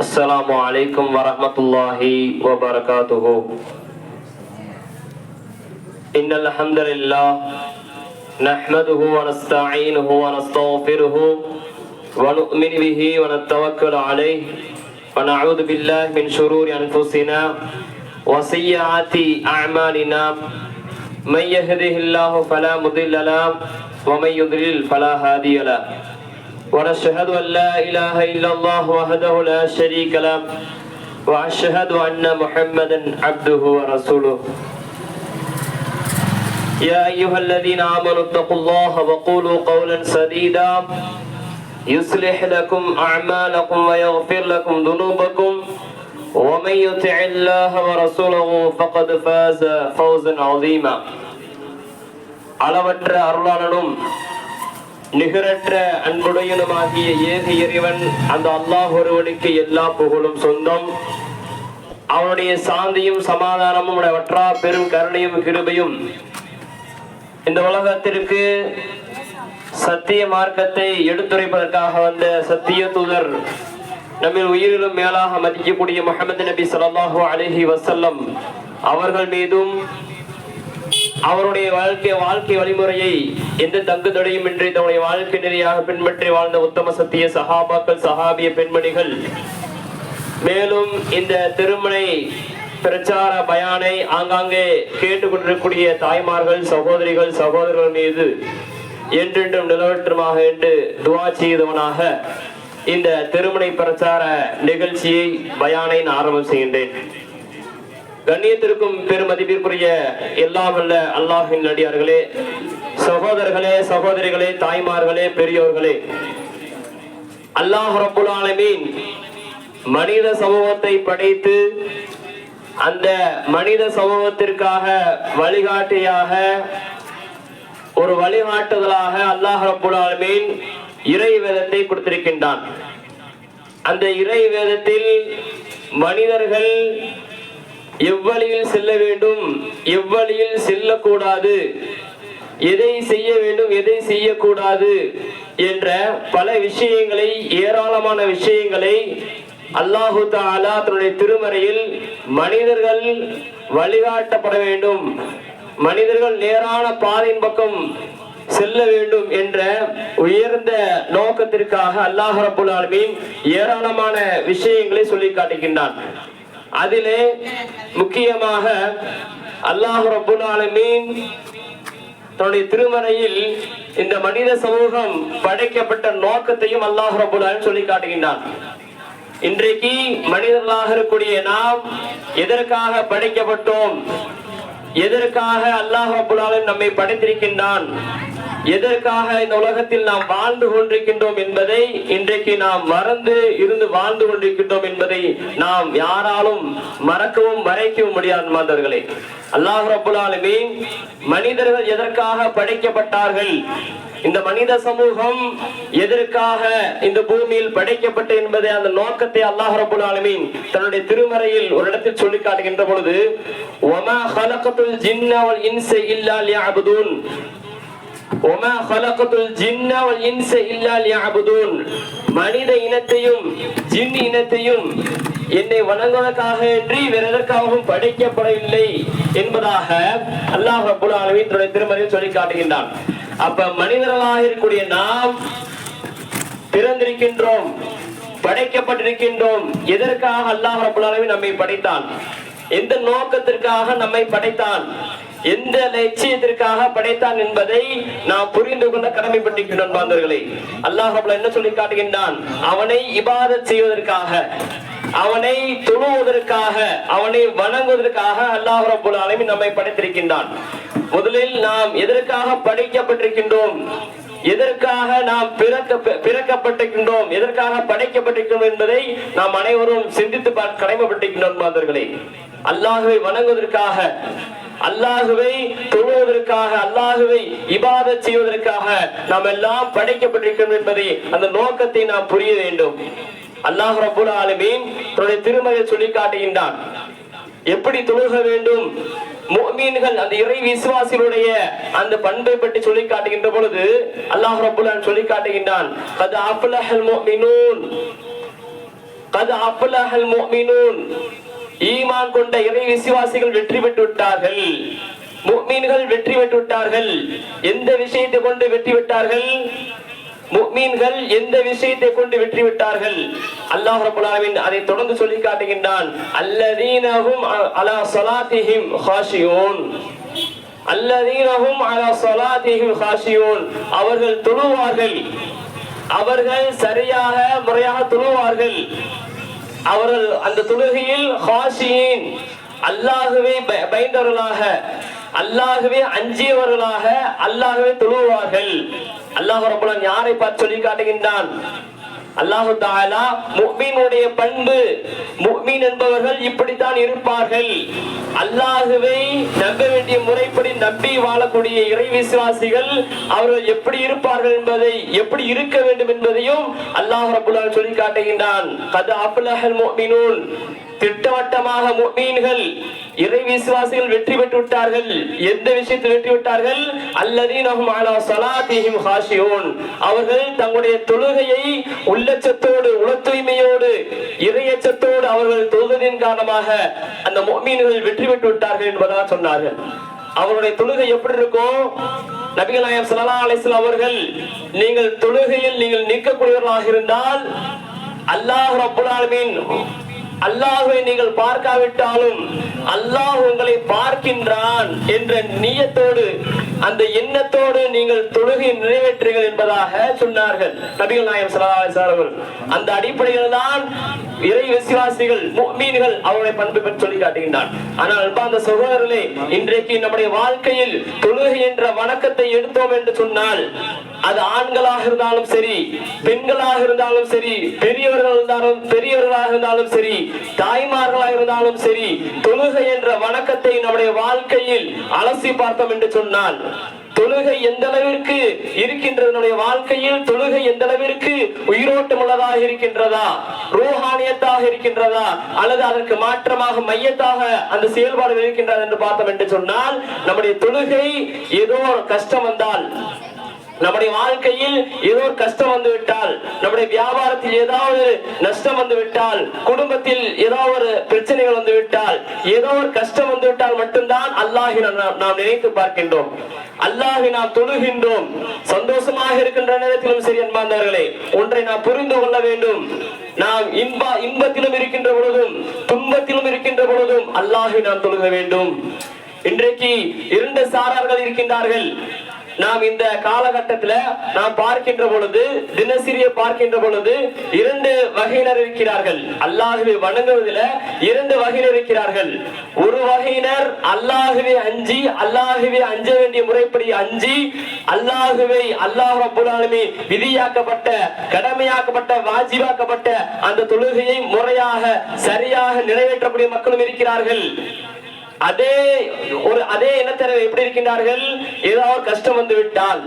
السلام عليكم ورحمة الله وبركاته. إن الحمد لله نحمده ونستعينه ونستغفره ونؤمن به ونتوكل عليه ونعوذ بالله من شرور أنفسنا وسيئات أعمالنا. من يهده الله فلا مضل له ومن يضلل فلا هادي له. ونشهد أن لا إله إلا الله وحده لا شريك له وأشهد أن محمدا عبده ورسوله. يا أيها الذين آمنوا اتقوا الله وقولوا قولا سديدا يصلح لكم أعمالكم ويغفر لكم ذنوبكم ومن يطع الله ورسوله فقد فاز فوزا عظيما. அளவற்ற அருளாளனும் நிகரற்ற அன்புடையனுமாகிய ஏக இறைவன் அந்த அல்லாஹ் ஒருவனுக்கு எல்லா புகழும் சொந்தம். அவனுடைய சாந்தியும் சமாதானமும் வற்றா பெரும் கருணையும் கிருபையும் இந்த உலகத்திற்கு சத்திய மார்க்கத்தை எடுத்துரைப்பதற்காக வந்த சத்திய தூதர் நம்மில் உயிரிலும் மேலாக மதிக்கக்கூடிய முஹம்மது நபி ஸல்லல்லாஹு அலைஹி வஸல்லம் அவர்கள் மீதும் அவருடைய வாழ்க்கை வழிமுறையை எந்த தங்கு தடையும் இன்றி தன்னுடைய வாழ்க்கை நெறியாக பின்பற்றி வாழ்ந்த உத்தம சத்திய சஹாபாக்கள் சஹாபிய பெண்மணிகள் மேலும் இந்த திருமணை பிரச்சார பயானை ஆங்காங்கே கேட்டுக்கொண்டிருக்கக்கூடிய தாய்மார்கள் சகோதரிகள் சகோதரர்கள் மீது என்றென்றும் நிலவற்றுமாக என்று துவா செய்தவனாக இந்த திருமணை பிரச்சார நிகழ்ச்சியை பயானை நான் ஆரம்பம் செய்கின்றேன். கண்ணியத்திற்கும் பெருமதிப்பிற்குரிய எல்லாம் வல்ல அல்லாஹ்வின் அடியார்களே, சகோதரர்களே, சகோதரிகளே, தாய்மார்களே, பெரியோர்களே, அல்லாஹ் ரப்புல் ஆலமீன் மனித சமூகத்தை படைத்து அந்த மனித சமூகத்திற்காக வழிகாட்டியாக ஒரு வழிகாட்டுதலாக அல்லாஹ் ரப்புல் ஆலமீன் இறை வேதத்தை கொடுத்திருக்கின்றான். அந்த இறை வேதத்தில் மனிதர்கள் எவ்வழியில் செல்ல வேண்டும், எவ்வழியில் செல்லக்கூடாது, எதை செய்ய வேண்டும், எதை செய்யக்கூடாது என்ற பல விஷயங்களை, ஏராளமான விஷயங்களை அல்லாஹு தஆலா தன்னுடைய திருமறையில் மனிதர்கள் வழிகாட்டப்பட வேண்டும், மனிதர்கள் நேரான பாதையின் பக்கம் செல்ல வேண்டும் என்ற உயர்ந்த நோக்கத்திற்காக அல்லாஹ் ரப்புல் ஆலமீன் ஏராளமான விஷயங்களை சொல்லி காட்டுகின்றான். அதிலே முக்கியமாக அல்லாஹ் ரப்புல் ஆலமீன் தன்னுடைய திருமறையில் இந்த மனித சமூகம் படைக்கப்பட்ட நோக்கத்தையும் அல்லாஹ் ரப்புல் ஆலமீன் சொல்லி காட்டுகின்றான். இன்றைக்கு மனிதர்களாக இருக்கக்கூடிய நாம் எதற்காக படைக்கப்பட்டோம், எதற்காக அல்லாஹ் ரப்புல் ஆலமீன் நம்மை படைத்திருக்கின்றான், எதற்காக இந்த உலகத்தில் நாம் வாழ்ந்து கொண்டிருக்கின்றோம் என்பதை இன்றைக்கு நாம் மறந்து இருந்து வாழ்ந்து கொண்டிருக்கின்றோம் என்பதை நாம் யாராலும் மறக்கவும் மறைக்கவும் முடியாத மாந்தவர்களே. அல்லாஹ் ரப்புல் ஆலமீன் மனிதர்கள் எதற்காக படைக்கப்பட்டார்கள், இந்த மனித சமூகம் எதற்காக இந்த பூமியில் படைக்கப்பட்ட என்பதை அந்த நோக்கத்தை அல்லாஹ் ரப்புல் ஆலமீன் தன்னுடைய திருமறையில் ஒரு இடத்தில் சொல்லி காட்டுகின்ற பொழுது வமா ஹலகத்துல் ஜின்ன வல் இன்ஸ இல்லா லியஅபுதூன் வமா ஹலகத்துல் ஜின்ன வல் இன்ஸ இல்லா லியஅபுதூன், மனித இனத்தையும் ஜின் இனத்தையும் என்னை வணங்குவதற்காக என்று வேற எதற்காகவும் படைக்கப்படவில்லை என்பதாக அல்லாஹ் ரப்புல் ஆலமீன் தன்னுடைய திருமறையில் சொல்லி காட்டுகின்றான். அப்ப மனிதர்களாக இருக்கக்கூடிய நாம் பிறந்திருக்கின்றோம், படைக்கப்பட்டிருக்கின்றோம். எதற்காக அல்லாஹ் ரப்புல் ஆலமீன் நம்மை படைத்தான், எந்த நோக்கத்திற்காக நம்மை படைத்தான், எந்த லட்சியத்திற்காக படைத்தான் என்பதை நாம் புரிந்து கொள்ள கடமைப்பட்டிருக்கின்றோம். பாந்தர்களே, அல்லாஹ் ரப்புல் என்ன சொல்லி காட்டுகின்றான், அவனை இபாதத் செய்வதற்காக, அவனை தொழுவதற்காக, அவனை வணங்குவதற்காக அல்லாஹ் ரப்புல் ஆலமீன் நம்மை படைத்திருக்கின்றான். முதலில் நாம் எதற்காக படைக்கப்பட்டிருக்கின்றோம், எதற்காக நாம் பிறக்கப்பட்டிருக்கின்றோம், எதற்காக படைக்கப்பட்டிருக்கிறோம் என்பதை நாம் அனைவரும் சிந்தித்து கடமைப்பட்டிருக்கின்றோம். மாதர்களே, அல்லாஹுவை வணங்குவதற்காக, அல்லாஹுவை தொழுவதற்காக, அல்லாஹுவை இபாதத் செய்வதற்காக நாம் எல்லாம் படைக்கப்பட்டிருக்கிறோம் என்பதை அந்த நோக்கத்தை நாம் புரிய வேண்டும். அல்லாஹ் ரப்புல் ஆலமீன் தன்னுடைய திருமறையில் சொல்லி காட்டுகின்றான் எப்படி தொழுக வேண்டும், முஃமின்கள் அந்த இறை விசுவாசிகளுடைய அந்த பண்பை பற்றி சொல்லி காட்டுகின்ற பொழுது அல்லாஹ் ரப்பல் ஆலமீன் சொல்லி காட்டுகின்றான், கத் அஃப்லஹல் முஃமினூன், கத் அஃப்லஹல் முஃமினூன், ஈமான் கொண்ட இறை விசுவாசிகள் வெற்றி பெற்று விட்டார்கள், முஃமின்கள் வெற்றி பெற்று விட்டார்கள். எந்த விஷயத்தை கொண்டு வெற்றி பெற்றார்கள்? முஃமின்கள் எந்த விஷயத்தை கொண்டு வெற்றி விட்டார்கள்? அல்லாஹ் ரப்பல் ஆலமீன் அதை தொடர்ந்து சொல்லி காட்டுகின்றான், அல்லதீனஹும் அலா ஸலாத்திஹிம் காஷியூன், அல்லதீனஹும் அலா ஸலாத்திஹிம் காஷியூன், அவர்கள் தொழுவார்கள், அவர்கள் சரியாக முறையாக தொழுவார்கள், அவர்கள் அந்த தொழுகையில் காஷியின், அல்லாஹ்வை பயந்தவர்களாக, அல்லாஹ்வை அஞ்சியவர்களாக அல்லாஹ்வை தொழுவார்கள். அல்லாஹ் ரப்பல் ஆலமீன் யாரை பார்த்து சொல்லி காட்டுகின்றான்? அல்லாஹ் தஆலா முஃமினுடைய பண்பு, முஃமின் என்பவர்கள் இப்படித்தான் இருப்பார்கள். அல்லாஹ்வை நம்ப வேண்டிய முறைப்படி நம்பி வாழக்கூடிய இறை விசுவாசிகள் அவர்கள் எப்படி இருப்பார்கள் என்பதை, எப்படி இருக்க வேண்டும் என்பதையும் அல்லாஹ் ரப்பல் ஆலமீன் சொல்லி காட்டுகின்றான். கத் அஃப்லஹல் முஃமினூன், திட்டவட்டமாக முஃமின்கள் இறை விசுவாசிகள் வெற்றி பெற்று விட்டார்கள். எந்த விஷயத்தில் வெற்றி விட்டார்கள்? அல்லதீனஹும் அலா ஸலாத்திஹிம் காஷியூன், அவர்கள் தங்களுடைய தொழுகையை உள்ளச்சத்தோடு உள தூய்மையோடு இறையச்சத்தோடு அவர்கள் தொழுவதின் காரணமாக அந்த முஃமின்கள் வெற்றி பெற்று விட்டார்கள் என்பதாக சொன்னார்கள். அவருடைய தொழுகை எப்படி இருக்கும்? நபிகள் நாயகம் ஸல்லல்லாஹு அலைஹி வஸல்லம் அவர்கள், நீங்கள் தொழுகையில் நீங்கள் நிற்கக்கூடியவர்களாக இருந்தால் அல்லாஹ் ரப்பல் ஆலமீன், அல்லாஹ்வை நீங்கள் பார்க்காவிட்டாலும் அல்லாஹ் உங்களை பார்க்கின்றான் என்ற நியத்தோடு, அந்த எண்ணத்தோடு நீங்கள் தொழுகை நிறைவேற்றுங்கள் என்பதாக சொன்னார்கள் நபிகள் நாயகம் ஸல்லல்லாஹு அலைஹி வஸல்லம். அந்த அடிப்படையில் தான் இறை விசுவாசிகள் முஃமின்கள் அவருடைய பண்பை பற்றி சொல்லி காட்டுகின்றான். ஆனால் அன்பார்ந்த சகோதரர்களே, இன்றைக்கு நம்முடைய வாழ்க்கையில் தொழுகை என்ற வணக்கத்தை எடுத்தோம் என்று சொன்னால், அது ஆண்களாக இருந்தாலும் சரி, பெண்களாக இருந்தாலும் சரி, பெரியவர்களாக இருந்தாலும் சரி, தாய்மார்களாக இருந்தாலும் சரி, தொழுகை என்ற வணக்கத்தை நம்முடைய வாழ்க்கையில் அலசி பார்த்தோம் என்று சொன்னால், தொழுகை எந்த அளவிற்கு இருக்கின்றது, நம்முடைய வாழ்க்கையில் தொழுகை எந்த அளவிற்கு உயிரோட்டம் உள்ளதாக இருக்கின்றதா, ரூஹானியத்தாக இருக்கின்றதா, அல்லது அதற்கு மாற்றமாக மையத்தாக அந்த செயல்பாடுகள் இருக்கின்றதா என்று பார்த்தோம் என்று சொன்னால், நம்முடைய தொழுகை ஏதோ ஒரு கஷ்டம் வந்தால், நம்முடைய வாழ்க்கையில் ஏதோ ஒரு கஷ்டம் வந்து விட்டால், நம்முடைய வியாபாரத்தில் ஏதாவது நஷ்டம் வந்து விட்டால், குடும்பத்தில் ஏதாவது ஒரு பிரச்சனைகள் வந்து விட்டால், ஏதோ ஒரு கஷ்டம் வந்து விட்டால் மட்டும்தான் அல்லாஹ்வை நாம் நினைத்து பார்க்கின்றோம், அல்லாஹ்வை நாம் தொழுகின்றோம். சந்தோஷமாக இருக்கின்ற நேரத்திலும் சரி அன்பார்ந்தவர்களே, ஒன்றை நாம் புரிந்து கொள்ள வேண்டும். நாம் இன்பத்திலும் இருக்கின்ற பொழுதும் துன்பத்திலும் இருக்கின்ற பொழுதும் அல்லாஹ்வை நாம் தொழுக வேண்டும். இன்றைக்கு இரண்டு சாரார்கள் இருக்கின்றார்கள். நாம் இந்த காலகட்டத்தில் நாம் பார்க்கின்ற பொழுது, தினசரியை பார்க்கின்ற பொழுது இரண்டு வகையினர் இருக்கிறார்கள். அல்லாஹ்வை வணங்குவதில் இரண்டு வகையினர் இருக்கிறார்கள். ஒரு வகையினர் அல்லாஹ்வை அஞ்சி, அல்லாஹ்வை அஞ்ச வேண்டிய முறைப்படி அஞ்சி, அல்லாஹ்வை அல்லாஹ் ரப்பல் ஆலமீன் விதியாக்கப்பட்ட, கடமையாக்கப்பட்ட, வாஜிபாக்கப்பட்ட அந்த தொழுகையை முறையாக சரியாக நிறைவேற்றக்கூடிய மக்களும் இருக்கிறார்கள். அதே இனத்தினர் எப்படி இருக்கின்றார்கள்? ஏதாவது கஷ்டம் வந்து விட்டால்,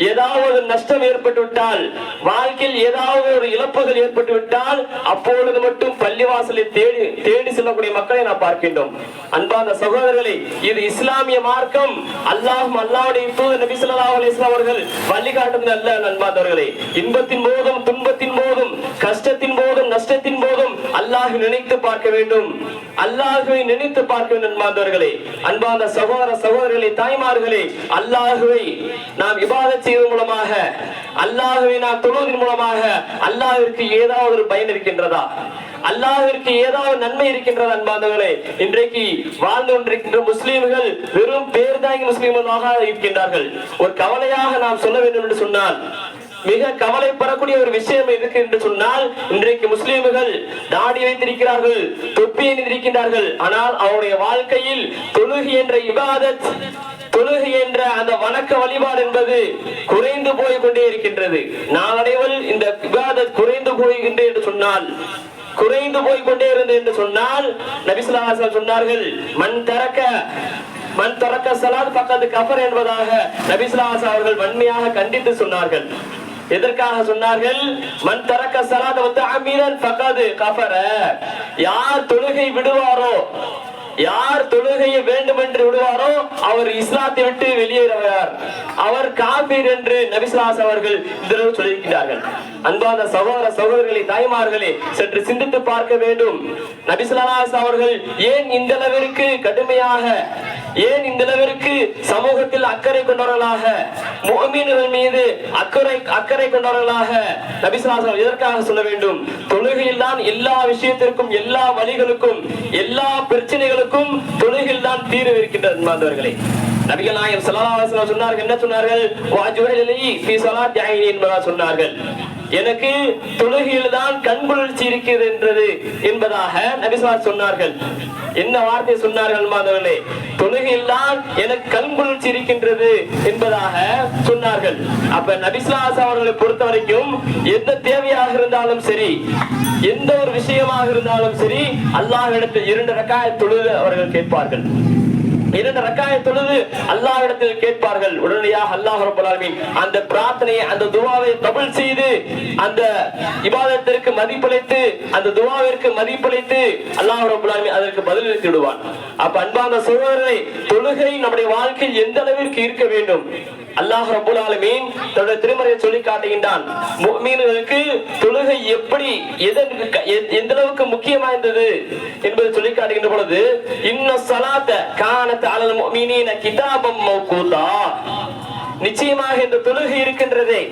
ஏதாவது நஷ்டம் ஏற்பட்டு விட்டால், வாழ்க்கையில் ஏதாவது ஒரு இழப்புகள் ஏற்பட்டு விட்டால், அப்பொழுது மட்டும் பள்ளிவாசலை தேடி செல்லக்கூடிய மக்களை நாம் பார்க்கின்றோம். அன்பார்ந்த சகோதரர்களே, இது இஸ்லாமிய மார்க்கம். அல்லாஹ்வுடைய தூதர் நபி ஸல்லல்லாஹு அலைஹி வஸல்லம் அவர்கள் வழிகாட்டுவது அல்ல. அன்பார்ந்தவர்களே, இன்பத்தின் போதும் துன்பத்தின் போதும் கஷ்டத்தின் போதும் நஷ்டத்தின் போதும் அல்லாஹ்வை நினைத்து பார்க்க வேண்டும், அல்லாஹ்வை நினைத்து பார்க்க வேண்டும். அன்பார்ந்தவர்களே, அன்பார்ந்த சகோதரர்களே, தாய்மார்களே, அல்லாஹ்வை நாம் இபாதத் செய்வதன் மூலமாக, அல்லாஹ்வை நாம் தொழுவதன் மூலமாக அல்லாஹ்விற்கு ஏதாவது ஒரு பயன் இருக்கின்றதா, அல்லாஹ்விற்கு ஏதாவது நன்மை இருக்கின்றதா? அன்பார்ந்தவர்களே, இன்றைக்கு வாழ்ந்து கொண்டிருக்கின்ற முஸ்லிம்கள் வெறும் பேர்தாங்கி முஸ்லிம்களாக இருக்கின்றார்கள். ஒரு கவலையாக நாம் சொல்ல வேண்டும் என்று சொன்னால், மிக கவலைப்படக்கூடிய ஒரு விஷயம் இருக்கு என்று சொன்னால், இன்றைக்கு முஸ்லிம்கள் தாடி வைத்திருக்கிறார்கள், தொப்பி அணிந்திருக்கிறார்கள், ஆனால் அவருடைய வாழ்க்கையில் தொழுகை என்ற இபாதத், தொழுகை என்ற அந்த வணக்க வழிபாடு என்பது குறைந்து போய் கொண்டே இருக்கின்றது. நாளடைவில் இந்த இபாதத் குறைந்து போகின்ற என்று சொன்னால், குறைந்து போய் கொண்டே இருந்தது என்று சொன்னால், நபி ஸல்லல்லாஹு அலைஹி வஸல்லம் சொன்னார்கள், மன் தரக்க ஸலாத் ஃபக்கத் கஃபர் என்பதாக நபி ஸல்லல்லாஹு அலைஹி வஸல்லம் அவர்கள் வன்மையாக கண்டித்து சொன்னார்கள். எதற்காக சொன்னார்கள்? மன் தரக்க ஸலாத் வதஅமிதன் ஃபக்கத் கஃபர, யார் தொழுகை விடுவாரோ, யார் தொழுகையை வேண்டும் என்று விடுவாரோ அவர் இஸ்லாத்தை விட்டு வெளியேறுவார், அவர் காபீர் என்று நபி ஸல்லல்லாஹு அலைஹி அவர்கள் இந்த சொல்லியிருக்கிறார்கள். அன்பான சகோதர சகோதரிகளை, தாய்மார்களே, சற்று சிந்தித்து பார்க்க வேண்டும். நபி ஸல்லல்லாஹு அலைஹி அவர்கள் ஏன் இந்த அளவிற்கு கடுமையாக, ஏன் இந்த அளவிற்கு சமூகத்தில் அக்கறை கொண்டவர்களாக, முஃமின்கள் மீது அக்கறை கொண்டவர்களாக நபி ஸல்லல்லாஹு அலைஹி எதற்காக சொல்ல வேண்டும்? தொழுகையில் தான் எல்லா விஷயத்திற்கும், எல்லா வழிகளுக்கும், எல்லா பிரச்சனைகளுக்கும் தொழுகையில் தான் தீர்வு இருக்கின்றது என்பவர்களே. நபிகள் நாயகம் ஸல்லல்லாஹு அலைஹி வஸல்லம் சொன்னார்கள், என்ன சொன்னார்கள்? வஜுஹலி ஃபீ ஸலாத்தி ஐனி என்பதாக சொன்னார்கள். எனக்கு தொழுகையில் தான் கண்குளிர்ச்சி இருக்கிறது என்பதாக நபி ஸல்லல்லாஹு சொன்னார்கள். என்ன வார்த்தை சொன்னார்கள் மாதவர்களே? தொழுகையில் தான் எனக்கு கண்குளிர்ச்சி இருக்கின்றது என்பதாக சொன்னார்கள். அப்ப நபி ஸல்லல்லாஹு அவர்களை பொறுத்த வரைக்கும் எந்த தேவையாக இருந்தாலும் சரி, எந்த ஒரு விஷயமாக இருந்தாலும் சரி, அல்லாஹ்விடத்தில் 2 ரக்காயத் தொழுது அவர்கள் கேட்பார்கள். 2 ரக்காயத் தொழுது அல்லாஹ்விடத்தில் கேட்பார்கள். உடனடியாக அல்லாஹ் ரப்பல் ஆலமீன் அந்த பிரார்த்தனையை, அந்த துஆவை கபூல் செய்து, அந்த இபாதத்திற்கு மதிப்பளித்து, அந்த துஆவிற்கு மதிப்பளித்து அல்லாஹ் ரப்பல் ஆலமீன் அதற்கு பதிலளித்து விடுவான். அப்ப அன்பான சகோதரர்களே, தொழுகை நம்முடைய வாழ்க்கையில் எந்த அளவிற்கு இருக்க வேண்டும்? அல்லாஹ் ரப்பல் ஆலமீன் தன்னுடைய திருமறையை சொல்லி காட்டுகின்றான். முஃமின்களுக்கு தொழுகை எப்படி, எந்த அளவுக்கு முக்கியமானது என்பதை சொல்லி காட்டுகின்ற பொழுது, இன்ன ஸலாத்த கானத் அலல் முஃமினீன கிதாபம் மவ்கூதா, நிச்சயமாக இந்த தொழுகை இருக்கின்றதே,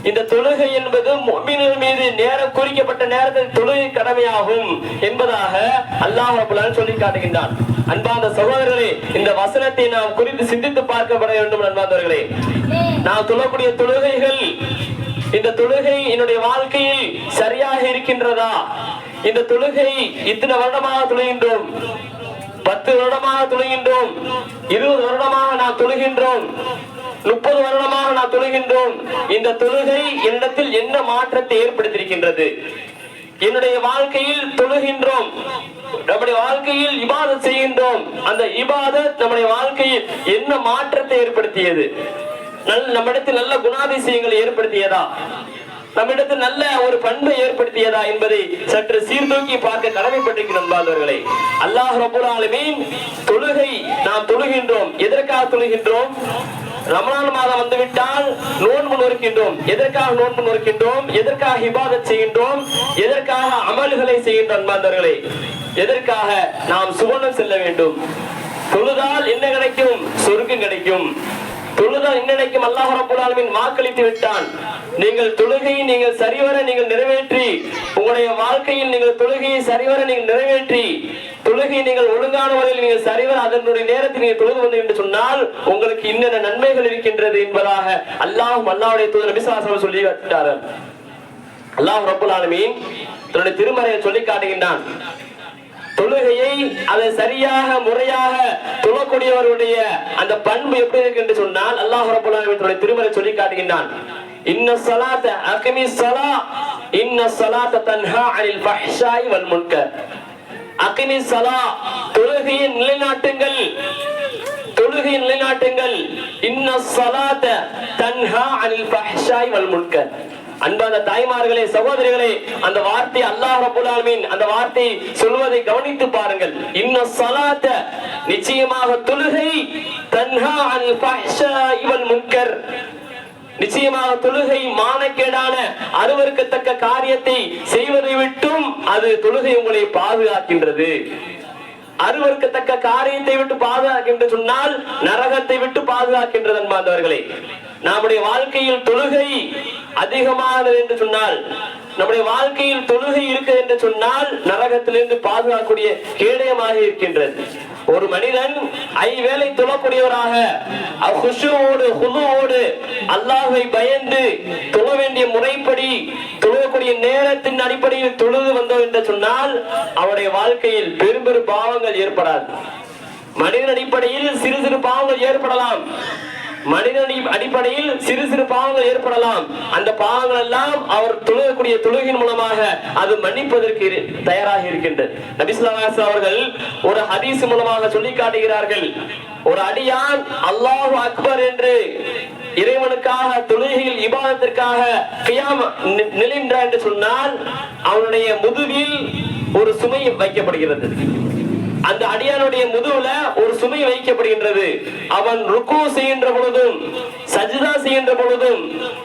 இந்த தொழுகை என்பது முஃமின்கள் மீது நேரம் குறிக்கப்பட்ட நேரத்தில் தொழுகை கடமையாகும் என்பதாக அல்லாஹ் ரப்பல் ஆலமீன் சொல்லி காட்டுகின்றான். அன்பார்ந்த சகோதரர்களே, இந்த வசனத்தை நாம் குறித்து சிந்தித்து பார்க்கப்பட வேண்டும். அன்பார்ந்தவர்களே, நாம் தொழக்கூடிய தொழுகைகள், இந்த தொழுகை என்னுடைய வாழ்க்கையில் சரியாக இருக்கின்றதா? இந்த தொழுகை இத்தனை வருடமாக தொழுகின்றோம், 10 வருடமாக தொழுகின்றோம், 20 வருடமாக நாம் தொழுகின்றோம், 30 வருடமாக நாம் தொழுகின்றோம். இந்த தொழுகை என்னிடத்தில் என்ன மாற்றத்தை ஏற்படுத்தியிருக்கின்றது? என்னுடைய வாழ்க்கையில் தொழுகின்றோம், நம்முடைய வாழ்க்கையில் இபாதத் செய்கின்றோம், அந்த இபாதத் நம்முடைய வாழ்க்கையில் என்ன மாற்றத்தை ஏற்படுத்தியது? நம்மிடத்தில் நல்ல குணாதிசயங்களை ஏற்படுத்தியதா? நம்மிடத்தில் நல்ல ஒரு பண்பை ஏற்படுத்தியதா என்பதை சற்று சீர்தூக்கி பார்க்க கடமைப்பட்டிருக்கிறோம். நண்பர்களே, அல்லாஹ் ரப்பல் ஆலமீன் தொழுகை நாம் தொழுகின்றோம். எதற்காக தொழுகின்றோம்? ரமலான் மாதம் வந்துவிட்டால் நோன்பு நோக்கின்றோம். எதற்காக நோன்பு நோக்கின்றோம்? எதற்காக இபாதத் செய்கின்றோம்? எதற்காக அமல்களை செய்கின்றோம்? நண்பர்களே, எதற்காக? நாம் சுவனம் செல்ல வேண்டும். தொழுதால் என்ன கிடைக்கும்? சொர்க்கம் கிடைக்கும். தொழுதால் என்ன கிடைக்கும்? அல்லாஹ் ரப்பல் ஆலமீன் வாக்களித்து விட்டான். நீங்கள் தொழுகையை நீங்கள் சரிவர நீங்கள் நிறைவேற்றி, உங்களுடைய வாழ்க்கையில் நீங்கள் தொழுகையை சரிவர நீங்கள் நிறைவேற்றி, தொழுகையை நீங்கள் ஒழுங்கான முறையில் நீங்கள் சரிவர அதனுடைய நேரத்தில் நீங்கள் தொழுது வந்து என்று சொன்னால் உங்களுக்கு இன்னென்ன நன்மைகள் இருக்கின்றது என்பதாக அல்லாஹ்வுடைய தூதர் நபி ஸல்லல்லாஹு அலைஹி வஸல்லம் சொல்லி காட்டினார்கள். அல்லாஹ் ரப்பல் ஆலமீன் தன்னுடைய திருமறையை சொல்லி காட்டுகின்றான். தொழுகையை அதை சரியாக முறையாக தொழக்கூடியவருடைய அந்த பண்பு எப்படி இருக்கு என்று சொன்னால் அல்லாஹ் ரப்பல் ஆலமீன் தன்னுடைய திருமறை சொல்லி காட்டுகின்றான். இன்ன ஸலாத்த அகிமிஸ் ஸலா இன்ன ஸலாத்த தன்ஹா அனில் ஃபஹ்ஷாய் வல் முன்கர். அகிமிஸ் ஸலா, தொழுகையை நிலைநாட்டுங்கள், தொழுகையை நிலைநாட்டுங்கள். இன்ன ஸலாத்த தன்ஹா அனில் ஃபஹ்ஷாய் வல் முன்கர். அன்பான தாய்மார்களே, சகோதரிகளே, அந்த வார்த்தை அல்லாஹ் ரப்பல் ஆலமீன் அந்த வார்த்தை சொல்வதை கவனித்து பாருங்கள். இன்ன ஸலாத்த, நிச்சயமாக தொழுகை, தன்ஹா அனில் ஃபஹ்ஷாய் வல் முன்கர், நிச்சயமாக தொழுகை மானக்கேடான அருவருக்கத்தக்க காரியத்தை செய்வதை விட்டும் அது தொழுகை உங்களை பாதுகாக்கின்றது. அருவருக்கத்தக்க காரியத்தை விட்டு பாதுகாக்கின்ற சொன்னால் நரகத்தை விட்டு பாதுகாக்கின்றது. அன்பார்ந்தவர்களே, நம்முடைய வாழ்க்கையில் தொழுகை அதிகமானது என்று சொன்னால், நம்முடைய வாழ்க்கையில் தொழுகை இருக்கு என்று சொன்னால் நரகத்திலிருந்து பாதுகாக்கக்கூடிய கேடயமாக இருக்கின்றது. ஒரு மனிதன் 5 வேளை தொழக்கூடியவராக அல்லாஹ்வை பயந்து தொழ வேண்டிய முறைப்படி தொழக்கூடிய நேரத்தின் அடிப்படையில் தொழுது வந்தோம் என்று சொன்னால் அவருடைய வாழ்க்கையில் பெரும் பெரும் பாவங்கள் ஏற்படாது. மனிதன் அடிப்படையில் சிறு சிறு பாவங்கள் ஏற்படலாம், மனிதன் அடிப்படையில் சிறு சிறு பாவங்கள் ஏற்படலாம். அந்த பாவங்கள் எல்லாம் அவர் தொழுகக்கூடிய தொழுகையின் மூலமாக அது மன்னிப்பதற்கு தயாராக இருக்கின்றது. நபி ஸல்லல்லாஹு அலைஹி வஸல்லம் அவர்கள் ஒரு ஹதீஸ் மூலமாக சொல்லி காட்டுகிறார்கள். ஒரு அடியான் அல்லாஹு அக்பர் என்று இறைவனுக்காக தொழுகையில் இபாதத்திற்காக கியாம் நிலைன்றான் என்று சொன்னால் அவனுடைய முதுகில் ஒரு சுமை வைக்கப்படுகிறது. அந்த அடியானுடைய முதுகுல ஒரு சுமை வைக்கப்படுகின்றது. அவன் ருக்கு செய்கின்ற பொழுதும் சஜ்தா செய்கின்ற பொழுதும்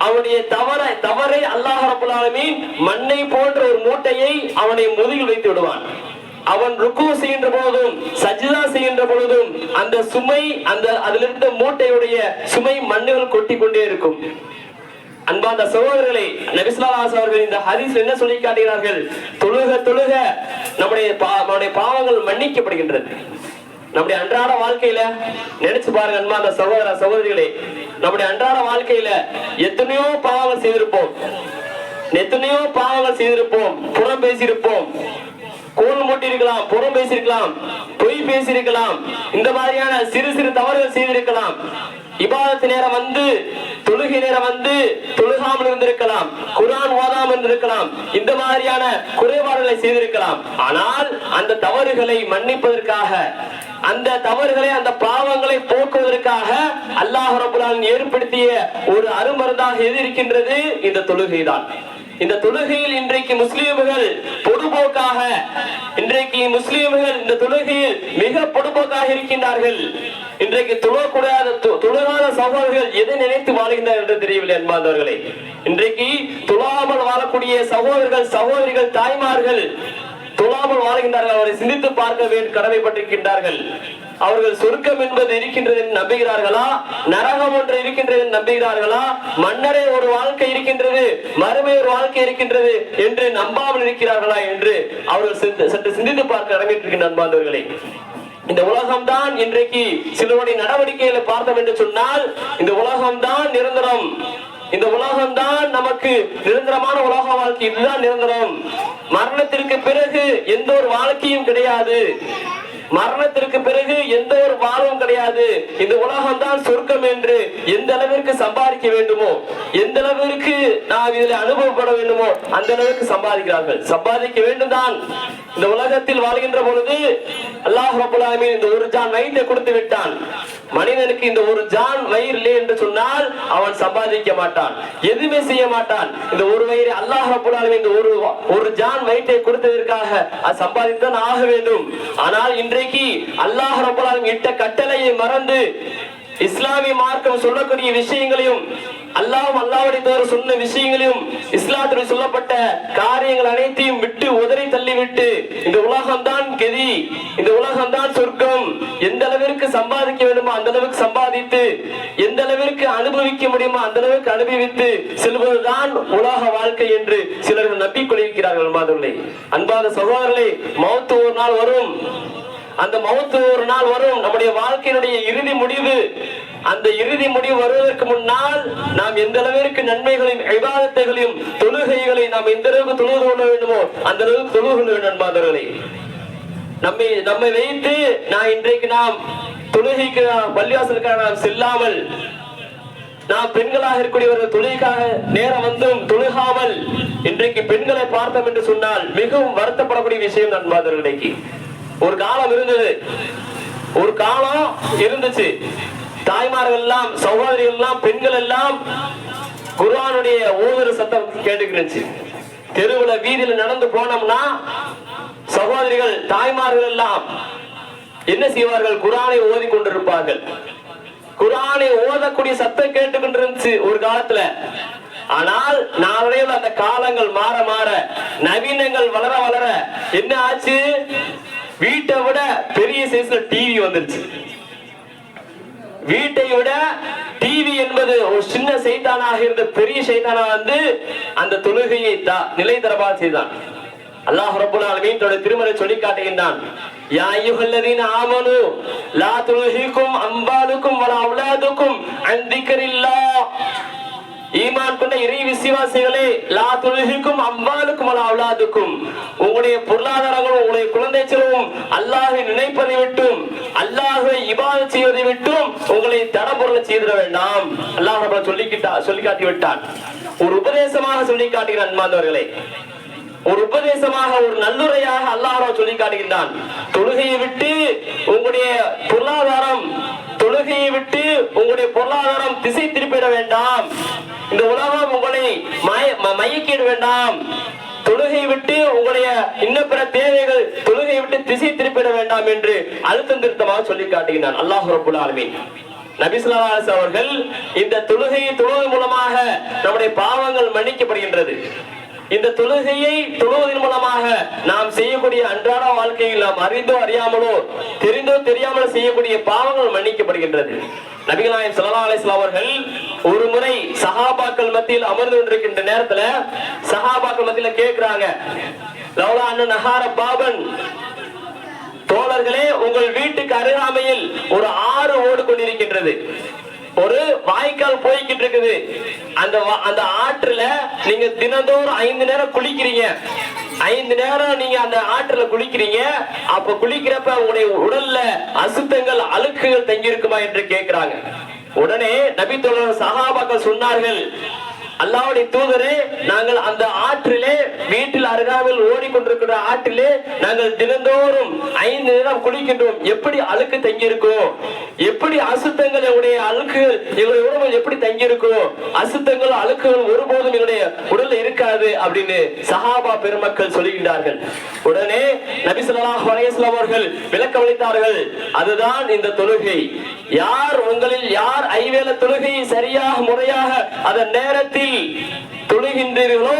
அவனுடைய தவறை அல்லாஹ் ரப்பல் ஆலமீன் மண்ணை போன்ற ஒரு மூட்டையை அவனை முதுகில் வைத்து விடுவான். அவன் ருக்கு செய்கின்ற பொழுதும் சஜ்தா செய்கின்ற பொழுதும் அந்த சுமை அதிலிருந்த மூட்டையுடைய சுமை மண்ணுகள் கொட்டி கொண்டே இருக்கும். அன்பார்ந்த சகோதரர்களே, நபி ஸல்லல்லாஹு அலைஹி வஸல்லம் இந்த ஹதீஸ் என்ன சொல்லி காட்டுகிறார்கள்? தொழுக நம்முடைய பாவங்கள் மன்னிக்கப்படுகின்றது. நம்முடைய அன்றாட வாழ்க்கையில நினைச்சு பாருங்க அன்பார்ந்த சகோதர சகோதரிகளே, நம்முடைய அன்றாட வாழ்க்கையில எத்தனையோ பாவங்கள் செய்திருப்போம், புறம் பேசியிருப்போம், கோல் மூட்டிருக்கலாம், புறம் பேசியிருக்கலாம், பொய் பேசியிருக்கலாம், இந்த மாதிரியான சிறு சிறு தவறுகள் செய்திருக்கலாம். இபாதத்து நேரம் வந்து தொழுகை நேரம் வந்து தொழுகாமல் இருந்திருக்கலாம், குர்ஆன் ஓதாமல் இருந்திருக்கலாம், இந்த மாதிரியான குறைபாடுகளை செய்திருக்கலாம். ஆனால் அந்த தவறுகளை மன்னிப்பதற்காக, அந்த தவறுகளை அந்த பாவங்களை போக்குவதற்காக அல்லாஹ் ரப்பல் ஆலமீன் ஏற்படுத்திய ஒரு அருமருந்தாக எது இருக்கின்றது? இந்த தொழுகைதான். இந்த தொழுகையில் இன்றைக்கு முஸ்லிம்கள் பொதுபோக்காக இந்த தொழுகையில் மிக பொதுபோக்காக இருக்கின்றார்கள். இன்றைக்கு தொழுகாத சகோதரர்கள் எதை நினைத்து வாழ்கின்றனர் என்று தெரியவில்லை அன்பார்ந்தவர்களே. இன்றைக்கு தொழாமல் வாழக்கூடிய சகோதரர்கள் சகோதரிகள் தாய்மார்கள் தொழாமல் வாழ்கின்றார்கள். அவரை சிந்தித்து பார்க்க கடமைப்பட்டிருக்கின்றார்கள். அவர்கள் சொர்க்கம் என்பது இருக்கின்றது என்று நம்புகிறார்களா? நரகம் ஒன்று இருக்கின்றது என்று நம்புகிறார்களா? மன்னரே ஒரு வாழ்க்கை இருக்கின்றது, மறுமை ஒரு வாழ்க்கை இருக்கின்றது என்று நம்பாமல் இருக்கிறார்களா என்று அவர்கள் சற்று சிந்தித்து பார்க்க கடமைப்பட்டிருக்கின்ற அன்பார்ந்தவர்களே. இந்த உலகம் தான் இன்றைக்கு சிலருடைய நடவடிக்கைகளை பார்த்தோம் என்று சொன்னால் இந்த உலகம் தான் நிரந்தரம், இந்த உலகம் தான் நமக்கு நிரந்தரமான உலக வாழ்க்கை, இதுதான் நிரந்தரம். மரணத்திற்கு பிறகு எந்த ஒரு வாழ்க்கையும் கிடையாது, மரணத்திற்கு பிறகு எந்த ஒரு வாழ்வும் கிடையாது. இந்த உலகம் தான் சொர்க்கம் என்று எந்த அளவிற்கு சம்பாதிக்க வேண்டுமோ, எந்த அளவிற்கு நாம் இதில் அனுபவப்பட வேண்டுமோ அந்த அளவுக்கு சம்பாதிக்கிறார்கள். சம்பாதிக்க வேண்டும் தான். இந்த உலகத்தில் வாழ்கின்ற பொழுது அல்லாஹ் ரப்பல் ஆலமீன் இந்த ஒரு ஜான் வயிற்றை கொடுத்து விட்டான். மனிதனுக்கு இந்த ஒரு ஜான் வயிறு இல்லை என்று சொன்னால் அவன் சம்பாதிக்க மாட்டான், எதுவுமே செய்ய மாட்டான். இந்த ஒரு வயிறு அல்லாஹ் ரப்பல் ஆலமீன் இந்த ஒரு ஜான் வயிற்றை கொடுத்ததற்காக அது சம்பாதித்தான் ஆக வேண்டும். ஆனால் இன்றைக்கு அல்லாஹ் ரப்பல் ஆலமீன் இட்ட கட்டளையை மறந்து இஸ்லாமிய மார்க்கம் சொல்லக்கூடிய விஷயங்களையும் அல்லாஹ்வுடைய தூதர் சொன்ன விஷயங்களையும் இஸ்லாத்தில் சொல்லப்பட்ட காரியங்கள் அனைத்தையும் விட்டு உதறி தள்ளிவிட்டு இந்த உலகம் தான் கெதி, இந்த உலகம் தான் சொர்க்கம், எந்த அளவிற்கு சம்பாதிக்க வேண்டுமோ அந்த அளவுக்கு சம்பாதித்து எந்த அளவிற்கு அனுபவிக்க முடியுமோ அந்த அளவுக்கு அனுபவித்து செல்வதுதான் உலக வாழ்க்கை என்று சிலர்கள் நம்பிக்கொள்கிறார்கள். அன்பான சகோதரர்களே, மௌத்து ஒரு நாள் வரும், அந்த மௌத்து ஒரு நாள் வரும், நம்முடைய வாழ்க்கையினுடைய இறுதி முடிவு. அந்த இறுதி முடிவு வருவதற்கு முன்னால் நாம் எந்த அளவிற்கு நன்மைகளையும் இபாதத்துகளையும் தொழுகைகளை நாம் எந்த அளவுக்கு தொழுது கொள்ள வேண்டுமோ அந்த அளவுக்கு தொழுது கொள்ள வேண்டும் என்பார்களே. நம்மை வைத்து இன்றைக்கு நாம் தொழுகைக்கு பள்ளிவாசலுக்காக நாம் செல்லாமல், நாம் பெண்களாக இருக்கக்கூடியவர்கள் தொழுகைக்காக நேரம் வந்தும் தொழுகாமல் இன்றைக்கு பெண்களை பார்த்தோம் என்று சொன்னால் மிகவும் வருத்தப்படக்கூடிய விஷயம் நண்பாதர்களே. ஒரு காலம் இருந்தது, ஒரு காலம் இருந்துச்சு, தாய்மார்கள் எல்லாம் சகோதரிகள் எல்லாம் பெண்கள் எல்லாம் குர்ஆனுடைய ஓதுற சத்தம் கேட்டுக்கிருந்துச்சு. தெருவுல வீதியில நடந்து போனோம்னா சகோதரிகள் தாய்மார்கள் எல்லாம் என்ன செய்வார்கள்? குர்ஆனை ஓதி கொண்டிருப்பார்கள். குர்ஆனை ஓதக்கூடிய சத்தம் கேட்டுக்கொண்டிருந்துச்சு ஒரு காலத்துல. ஆனால் நாளையில் அந்த காலங்கள் மாற மாற நவீனங்கள் வளர வளர என்ன ஆச்சு? வீட்டை விட பெரிய சைஸ்ல டிவி வந்துருச்சு. வீட்டை விட டிவி என்பது ஒரு சின்ன சைத்தானாக இருந்த பெரிய சைத்தானா வந்து அந்த தொழுகையை நிலை தரபா செய்தான். அல்லாஹ் ரப்பல் ஆலமீன் தன்னுடைய திருமறை சொல்லி காட்டுகின்றான். யா அய்யுஹல்லதீன ஆமனு லா துல்ஹிகும் அம்வாலுக்கும் வலா அவ்லாதுக்கும் அன் திக்ரில்லாஹ். ஈமான் கொண்ட இறை விசுவாசிகளே, லா துல்ஹிகும் அம்வாலுக்கும் வலா அவ்லாதுக்கும், உங்களுடைய பொருளாதாரங்களும் உங்களுடைய குழந்தை செல்வமும் அல்லாஹ்வை நினைப்பதை விட்டும் அல்லாஹ்வை இபாதத் செய்வதை விட்டும் உங்களை தடபுரல செய்திட வேண்டாம். அல்லாஹ் ரப்பல் சொல்லி காட்டி விட்டான். ஒரு உபதேசமாக சொல்லி காட்டுகிறான். அன்பார்ந்தவர்களே, ஒரு உபதேசமாக ஒரு நல்லுரையாக அல்லாஹ் சொல்லி காட்டுகின்றான். தொழுகையை விட்டு உங்களுடைய பொருளாதாரம் திசை திருப்பிட வேண்டாம். இந்த உலகம் உங்களை மயக்கிட வேண்டாம். தொழுகை விட்டு உங்களுடைய இன்ன பிற தேவைகள் தொழுகை விட்டு திசை திருப்பிட வேண்டாம் என்று அழுத்தம் திருத்தமாக சொல்லி காட்டுகிறான் அல்லாஹ் ரப்பல் ஆலமீன். நபி ஸல்லல்லாஹு அலைஹி வஸல்லம் அவர்கள் இந்த தொழுகையை தொழுவதன் மூலமாக நம்முடைய பாவங்கள் மன்னிக்கப்படுகின்றது. இந்த தொழுகையை தொழுவதன் மூலமாக நாம் செய்யக்கூடிய அன்றாட வாழ்க்கையில் நாம் அறிந்தோ அறியாமலோ தெரிந்தோ தெரியாமலோ செய்யக்கூடிய பாவங்கள் மன்னிக்கப்படுகின்றது. நபிகள் நாயகம் ஸல்லல்லாஹு அலைஹி வஸல்லம் அவர்கள் ஒரு முறை சஹாபாக்கள் மத்தியில் அமர்ந்து கொண்டிருக்கின்ற நேரத்துல சஹாபாக்கள் மத்தியில கேட்கிறாங்க, லௌலா அன்ன நஹார பாபன், தோழர்களே உங்கள் வீட்டுக்கு அருகாமையில் ஒரு ஆறு ஓடு கொண்டிருக்கின்றது, ஒரு வாய்க்கால் போய்கிட்டு இருக்குது. அந்த ஆற்றுல நீங்க தினந்தோறும் 5 நேரம் குளிக்கிறீங்க. 5 நேரம் நீங்க அந்த ஆற்றுல குளிக்கிறீங்க. அப்ப குளிக்கிறப்ப உங்களுடைய உடல்ல அசுத்தங்கள் அழுக்குகள் தங்கி இருக்குமா என்று கேட்கிறாங்க. உடனே நபி தோழர் சஹாபாக்கள் சொன்னார்கள், அல்லாஹ்வுடைய தூதரே, நாங்கள் அந்த ஆற்றிலே வீட்டில் அருகாமையில் ஓடிக்கொண்டிருக்கிற ஆற்றிலே நாங்கள் தினந்தோறும் 5 நேரம் குளிக்கின்றோம். எப்படி அழுக்கு தங்கி இருக்கும், எப்படி அசுத்தங்கள் எங்களுடைய அழுக்குகள் எங்களுடைய உடம்புகள் எப்படி தங்கி இருக்கும், அசுத்தங்கள் அழுக்குகள் ஒருபோதும் எங்களுடைய உடல்ல இருக்காது அப்படின்னு சஹாபா பெருமக்கள் சொல்லுகின்றார்கள். உடனே நபி ஸல்லல்லாஹு அலைஹி வஸல்லம் அவர்கள் விளக்கமளித்தார்கள், அதுதான் இந்த தொழுகை. உங்களில் யார் ஐவேளை தொழுகையை சரியாக முறையாக அதன் நேரத்தில் தொழுகின்றீர்களோ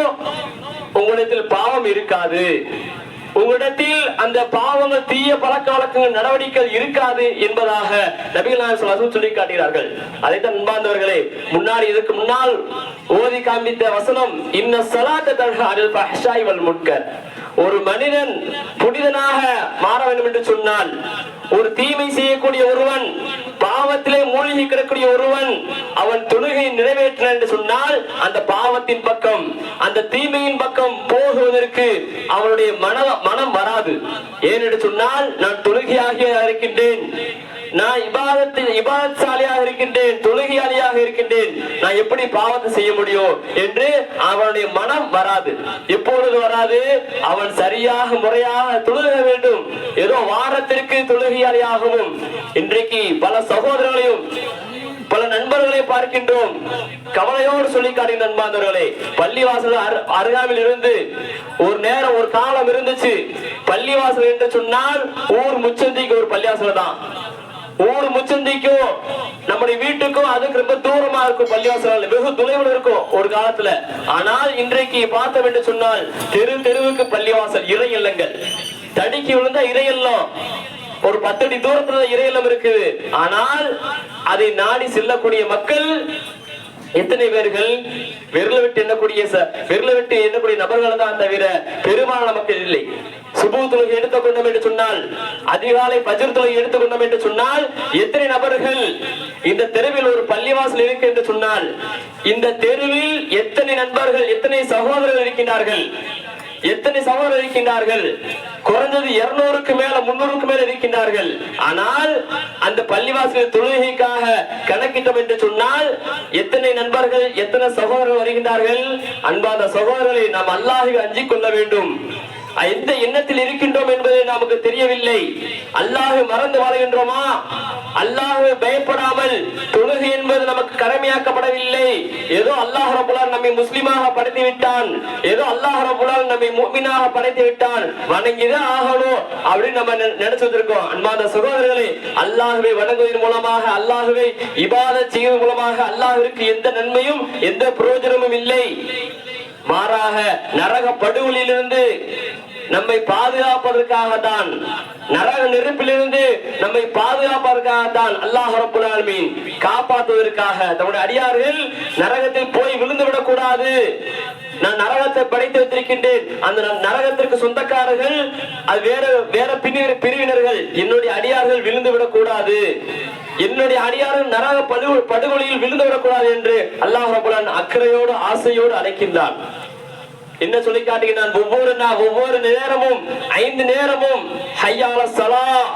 உங்களிடத்தில் பாவம் இருக்காது, உங்களிடத்தில் அந்த பாவங்கள் தீய பழக்க வழக்கங்கள் நடவடிக்கைகள் இருக்காது என்பதாக நபிகள் நாயகம் ஸல்லல்லாஹு அலைஹி வஸல்லம் சொல்லி காட்டுகிறார்கள். அதைத்தான் அன்பார்ந்தவர்களே, முன்னாடி இதுக்கு முன்னால் ஓதி காண்பித்த வசனம், இன்ன ஸலாத்த தன்ஹா அனில் ஃபஹ்ஷாஇ வல் முன்கர். ஒரு மனிதன் புனிதனாக மாற வேண்டும் என்று சொன்னால், ஒரு தீமை செய்யக்கூடிய ஒருவன், பாவத்திலே மூழ்கி கிடக்கூடிய ஒருவன் அவன் தொழுகை நிறைவேற்ற என்று சொன்னால் அந்த பாவத்தின் பக்கம் அந்த தீமையின் பக்கம் போகுவதற்கு அவனுடைய மனம் வராது. ஏனென்று சொன்னால், நான் தொழுகையாக இருக்கின்றேன், நான் இபாதத்சாலியாக இருக்கின்றேன், தொழுகையாளியாக இருக்கின்றேன், நான் எப்படி பாவத்தை செய்ய முடியும் என்று அவனுடைய மனம் வராது. எப்பொழுது வராது? அவன் சரியாக முறையாக தொழுக வேண்டும். ஏதோ வாரத்திற்கு தொழுகையாளியாகவும் இன்றைக்கு பல சகோதரர்களையும் பல நண்பர்களை பார்க்கின்றோம். கவலையோடு சொல்லி காட்டுகின்ற நண்பர்களே, பள்ளிவாசல் அருகாமையில் இருந்து ஒரு நேரம் ஒரு காலம் இருந்துச்சு, பள்ளிவாசல் என்று சொன்னால் ஊர் முச்சந்திக்கு ஒரு பள்ளிவாசல் தான். ஊர் முச்சந்திக்கும் நம்முடைய வீட்டுக்கும் அதுக்கு ரொம்ப தூரமா இருக்கும், பள்ளிவாசல் வெகு தொலைவில் இருக்கும் ஒரு காலத்துல. ஆனால் இன்றைக்கு பார்த்தோம் என்று சொன்னால் தெருவுக்கு பள்ளிவாசல், இறை இல்லங்கள், தடிக்கு விழுந்தா இறை இல்லம், ஒரு 10 அடி தூரத்துல இறையிலம் இருக்குது. ஆனால் அதை நாடி செல்லக்கூடிய மக்கள் எத்தனை பேர்கள்? விரல விட்டு எண்ணக்கூடிய நபர்கள் தான் தவிர பெரும்பாலான மக்கள் இல்லை. சுபு தொழுகை எடுத்துக்கொண்டோம் என்று சொன்னால், அதிகாலை ஃபஜ்ர் தொழுகை எடுத்துக்கொண்டோம் என்று சொன்னால், எத்தனை நபர்கள் இந்த தெருவில் ஒரு பள்ளிவாசல் இருக்கு என்று சொன்னால், இந்த தெருவில் எத்தனை நண்பர்கள், எத்தனை சகோதரர்கள் இருக்கின்றார்கள், எத்தனை சகோதரர் இருக்கின்றார்கள்? குறைஞ்சது 200க்கு மேல 300க்கு மேல இருக்கின்றார்கள். ஆனால் அந்த பள்ளிவாசல் தொழுகைக்காக கணக்கிட்டோம் என்று சொன்னால் எத்தனை நண்பர்கள், எத்தனை சகோதரர்கள் வருகின்றார்கள்? அன்பான சகோதரர்களை நாம் அல்லாஹ்வை அஞ்சிக் கொள்ள வேண்டும். எந்த எண்ணத்தில் இருக்கின்றோம் என்பதை நமக்கு தெரியவில்லை. அல்லாஹ்வை மறந்து வாழ்கின்றோமா? அல்லாஹ்வை பயப்படாமல் தொழுகை என்பது நமக்கு கடமையாக்கப்படவில்லை. ஏதோ அல்லாஹ் ரப்பல் ஆலமீன் நம்மை முஸ்லிமாக படைத்து விட்டான், ஏதோ அல்லாஹ் ரப்பல் ஆலமீன் நம்மை முஃமினாக படைத்து விட்டான், வணங்கிதான் ஆகணும் அப்படின்னு நம்ம நினைச்சிட்டு இருக்கோம். அன்பான சகோதரர்களே, அல்லாஹ்வை வணங்குவதன் மூலமாக, அல்லாஹ்வை இபாதத் செய்வதன் மூலமாக அல்லாஹ்விற்கு எந்த நன்மையும் எந்த பிரயோஜனமும் இல்லை. மாறாக நரக படுகொலியிலிருந்து நம்மை பாதுகாப்பதற்காகத்தான், நரக நெருப்பிலிருந்து நம்மை பாதுகாப்பதற்காகத்தான் அல்லாஹ் ரப்பல் ஆலமீன் காப்பாற்றுவதற்காக தன்னுடைய அடியார்கள் நரகத்தில் போய் விழுந்து விடக் கூடாது. நான் நரகத்தை படைத்து வைத்திருக்கின்றேன், அந்த நரகத்திற்கு சொந்தக்காரர்கள் அது வேற பிரிவினர்கள், என்னுடைய அடியார்கள் விழுந்து விடக் கூடாது, என்னுடைய அடியார்கள் நரக படுகொலியில் விழுந்து விடக்கூடாது என்று அல்லாஹ் ரப்பல் ஆலமீன் அக்கறையோடு ஆசையோடு அழைக்கின்றான். என்ன சொல்லி காட்டுகிறான்? ஒவ்வொரு நேரமும் 5 நேரமும் ஹய்யா அலஸ் ஸலாஹ்,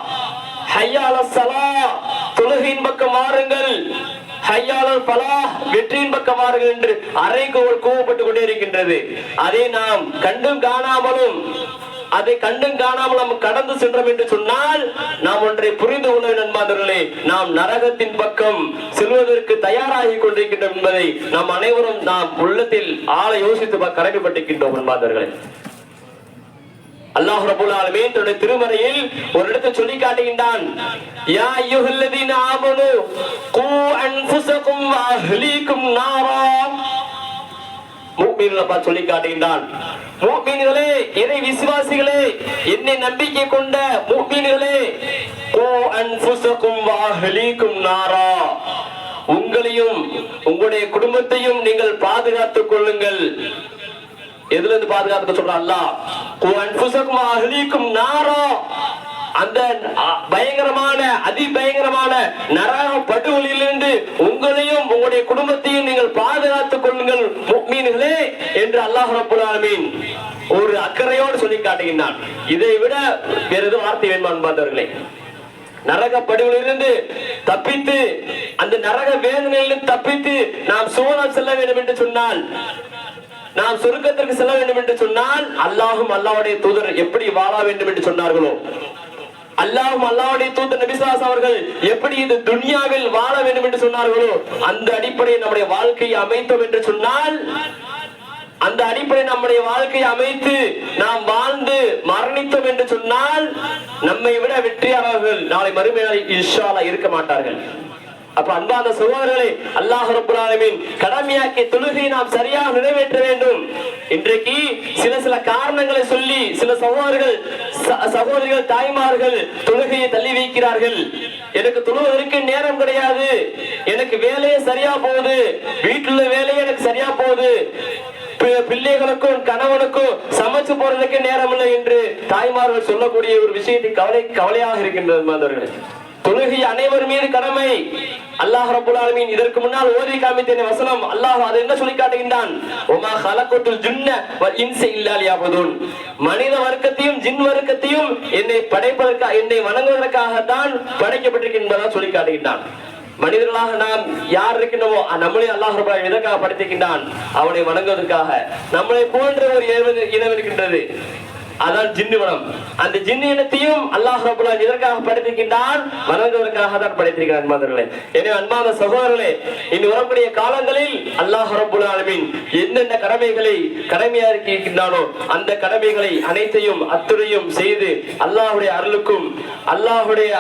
ஹய்யா அலஸ் ஸலாஹ், தொழுகையின் பக்கம் வாருங்கள், ஹய்யா அலல் ஃபலாஹ், வெற்றியின் பக்கம் வாருங்கள் என்று அறைக்கு கூவப்பட்டு கொண்டே இருக்கின்றது. அதை நாம் கண்டும் காணாமலும் அதை கண்டும் காணாமல் நாம் கடந்து சென்றோம் என்று சொன்னால் நாம் ஒன்றை புரிந்து கொள்ள நண்பர்களே, நாம் நரகத்தின் பக்கம் செல்வதற்கு தயாராகி கொண்டிருக்கின்றோம் என்பதை நாம் அனைவரும் நாம் உள்ளத்தில் ஆழ யோசித்து கடமைப்பட்டிருக்கின்றோம் நண்பர்களே. அல்லாஹ் ரப்பல் ஆலமீன் தன்னுடைய திருமறையில் ஒரு இடத்தை சொல்லி காட்டுகின்றான். யா அய்யுஹல்லதீன ஆமனு கூ அன்ஃபுஸகும் வ அஹ்லீகும் நாரா. முஃமின்களை பார்த்து சொல்லி காட்டுகின்றான். முஃமின்களே, இறை விசுவாசிகளே, என்னை நம்பிக்கை கொண்ட முஃமின்களே, கூ அன்ஃபுஸகும் வ அஹ்லீகும் நாரா. உங்களையும் உங்களுடைய குடும்பத்தையும் நீங்கள் பாதுகாத்துக் கொள்ளுங்கள். எதுல இருந்து பாதுகாத்துக்க சொல்றான் அல்லாஹ்? கூ அன்ஃபுஸகும் வ அஹ்லீகும் நாரா. அந்த பயங்கரமான அதிபயங்கரமான நரக படுகொலியிலிருந்து உங்களையும் உங்களுடைய குடும்பத்தையும் நீங்கள் பாதுகாத்துக் கொள்ளுங்கள் முஃமின்களே என்று அல்லாஹ் ரப்பல் ஆலமீன் ஒரு அக்கறையோடு சொல்லி காட்டுகின்றான். இதை விட வேற எதுவும் வார்த்தை வேண்டுமா என்பவர்களே? நரக படுகொலியிலிருந்து தப்பித்து, அந்த நரக வேதனையிலிருந்து தப்பித்து நாம் சுவனம் செல்ல வேண்டும் என்று சொன்னால், நாம் சொர்க்கத்திற்கு செல்ல வேண்டும் என்று சொன்னால், அல்லாஹும் அல்லாஹ்வுடைய தூதர் எப்படி வாழ வேண்டும் என்று சொன்னார்களோ, அல்லாஹ்வும் அல்லாஹ்வுடைய தூதர் நபி ஸல்லல்லாஹு அலைஹி அவர்கள் எப்படி இந்த துன்யாவில் வாழ வேண்டும் என்று சொன்னார்களோ, அந்த அடிப்படையில் நம்முடைய வாழ்க்கையை அமைத்தோம் என்று சொன்னால், அந்த அடிப்படை நம்முடைய வாழ்க்கையை அமைத்து நாம் வாழ்ந்து மரணித்தோம் என்று சொன்னால், நம்மை விட வெற்றியாளர்கள் நாளை மறுமையில் இன்ஷா அல்லாஹ் இருக்க மாட்டார்கள். அப்ப அன்பான சகோதரர்களே, அல்லாஹ் ரப்பல் ஆலமீன் கடமையாக்கிய தொழுகையை நாம் சரியாக நிறைவேற்ற வேண்டும். இன்றைக்கு சில காரணங்களை சொல்லி சில சகோதரிகள் தாய்மார்கள் தொழுகையை தள்ளி வைக்கிறார்கள். எனக்கு தொழுவதற்கு நேரம் கிடையாது, எனக்கு வேலையே சரியா போகுது, வீட்டுல வேலையே எனக்கு சரியா போகுது, பிள்ளைகளுக்கும் கணவனுக்கும் சமைச்சு போறதுக்கு நேரம் இல்லை என்று தாய்மார்கள் சொல்லக்கூடிய ஒரு விஷயத்தை கவலையாக இருக்கின்றது மாணவர்களே. தொழுகை அனைவர் மீது கடமை. அல்லாஹ் ரப்பல் ஆலமீன் இதற்கு முன்னால் ஓதி காமித்த வசனம் அல்லாஹ் அதை என்ன சொல்லி காட்டுகின்றான்? வமா ஹலகத்துல் ஜின்ன வல் இன்ஸ இல்லா லியஅபுதுன். மனித வர்க்கத்தையும் ஜின் வர்க்கத்தையும் என்னை படைப்பதற்காக, என்னை வணங்குவதற்காக தான் படைக்கப்பட்டிருக்கின்றதா சொல்லி காட்டுகின்றான். மனிதர்களாக நாம் யார் இருக்கின்றோமோ நம்மளே அல்லாஹ் ரப்பல் ஆலமீன் எதற்காக படைத்திருக்கின்றான்? அவனை வணங்குவதற்காக. நம்மளை போன்ற ஒரு இனம் இருக்கின்றது, அதான் ஜின்னுவனம். அந்த ஜின்னு இனத்தையும் அல்லாஹ் ரப்பல் ஆலமீன் எதற்காக படைத்திருக்கின்றான்? வணங்குவதற்காக தான் படைத்திருக்கிறான் அன்பானவர்களே. எனவே அன்பான சகோதரர்களே, இனி வரக்கூடிய காலங்களில் அல்லாஹ் ரப்பல் ஆலமீன் என்னென்ன கடமைகளை கடமையாக்கி இருக்கின்றானோ அந்த கடமைகளை அனைத்தையும் அத்துறையும் செய்து அல்லாஹ்வுடைய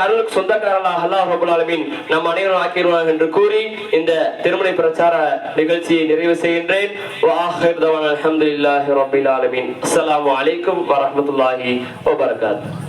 அருளுக்கு சொந்தக்காரர்களாக அல்லாஹ் ரப்பல் ஆலமீன் நம் அனைவரும் ஆக்கிடுவார்கள் என்று கூறி இந்த திருமண பிரச்சார நிகழ்ச்சியை நிறைவு செய்கின்றேன். வஆஹிரு தஅவானா அல்ஹம்துலில்லாஹி ரப்பில் ஆலமீன். அஸ்ஸலாமு அலைக்கும் வரஹ்மத்துல்லாஹி வபரகாத்துஹு.